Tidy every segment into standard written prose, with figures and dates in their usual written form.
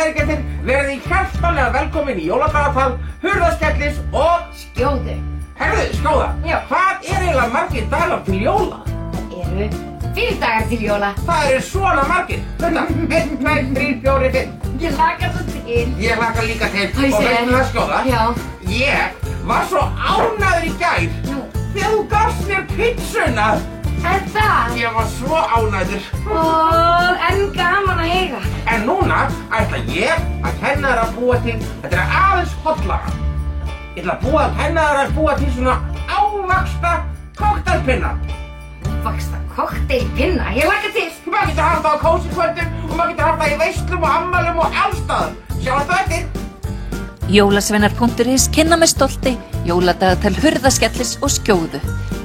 kærigestir, verið hjartanlega velkomin í jóladagatal, hurðaskellis og Skjóðu. Herðu, Skjóða, Já. hvað eiginlega margir dagar til jóla? Það eru 4 dagar til jóla. Það eru svona margir. Þetta, 1, 2, 3, 4, 5. Ég hlakka svo til. Ég hlakka líka til. Æ, Og sé. veistu það, Skjóða? Já. Ég var svo ánægður í gær Nú, þegar þú gafst mér pizzuna. en það? Ég var svo ánægður. En gaman að heyra. En núna ætla ég að kenna þér að búa til, þetta er aðeins hotlara. Ég ætla að kenna þér að búa til svona ávaxta koktelpinna. Vaksta kokteilpinna, ég hlakka til. Maður getur haft það á kósikvöldum og maður getur haft það í veislum og ammælum og allstaðar. Sjáum það eftir. Jólasveinar.is kynna með stolti jóladagatal hurðaskellis og Skjóðu.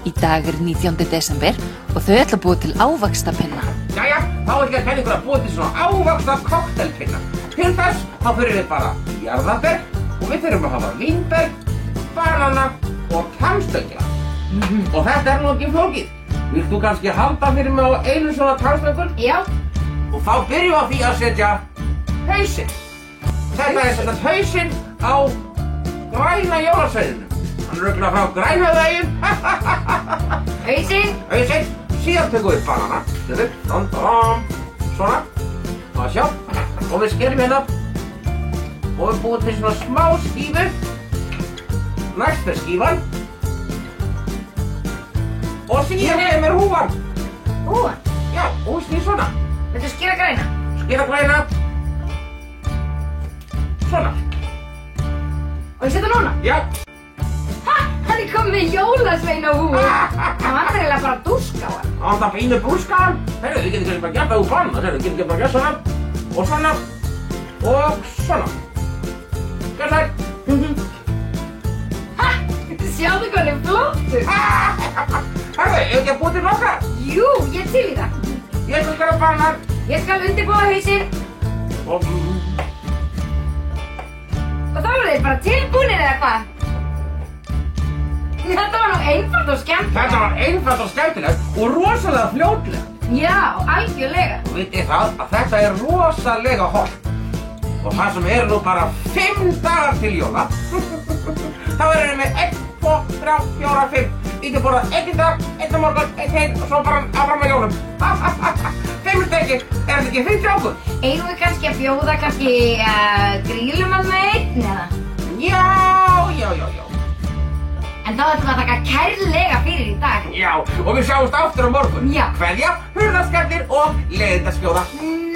Í dag er 19. desember og þau ætla að búa til ávaxtapinna. Jæja, þá ætla ég að kenna ykkur að búa til svona ávaxta koktelpinna. Til þess þá þurfum við bara jarðarber og við þurfum að hafa vínber, banana og tannstöngla. Og þetta er nú ekki flókið. Vilt þú kannski halda fyrir mig á einu svona tannstöngul? Já. Og þá byrjum við á því að setja hausinn. Þetta er sem sagt hausinn á græna jólasveinunum. Hann er örugglega frá Grænhöfðaeyjum. Hausinn. Hausinn, síðan tökum við banana. Svona. Og sjá. Og við skerum hérna. Og við búum til svona smá skífu. Næst er skífan. Og síðan er húfan. Húfan. Já, og hún snýr svona. Þetta skera græna. Skera græna. Svona. Og ég setja núna. Já. Ha, hann er komið með jólasveina húfu. Það vantar eiginlega bara dúska á hann. Og það fínu búrskaðan. Heyrðu, við getum kannski bara gert það úr banna. Heyrðu, við getum bara gert svona. Og svona. Og svona. Gjör það. Ha, sjáðu hvað hann er flottur. Heyrðu, ég ekki að búa til nokkra. Jú, ég til í það. Ég skal gera bannar. Ég skal undirbúa hausinn. Og Og þá eru þeir bara tilbúnir eða hvað? Þetta var nú einfalt og skemmtilegt. þetta var einfalt og skemmtilegt og rosalega fljótlega. Já, algjörlega. Og vitið það að þetta er rosalega hollt. Og það sem er nú bara 5 dagar til jóla. Þá erum við með 1, 2, 3, 4, 5. Við getum borðað 1 dag, 1 á morgun, 1 heim og svo bara áfram með jólum. 5 stekir, er þetta ekki fint hjá okkur? Eigum við kannski að bjóða grílum að með einn eða? Já. En þá ætlum við að taka kærlega fyrir í dag. Já, og við sjáumst aftur á morgun. Já. Kveðja, hurðaskellir og leiðindaskjóða.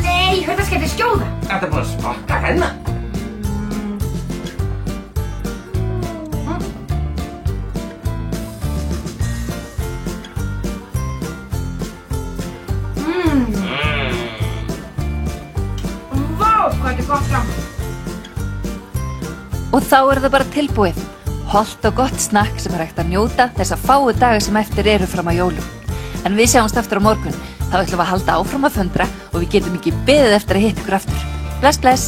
Nei, þetta skemmtir skjóða. Þetta er búin að smakka hennar. Vá, hvað þetta er gott saman. Og þá er það bara tilbúið. Hollt og gott snakk sem er hægt að njóta þessa fáu daga sem eftir eru fram að jólum. En við sjáumst aftur á morgun. Þá ætlum við að halda áfram að föndra og við getum ekki beðið eftir að hitta ykkur aftur. Bless, bless!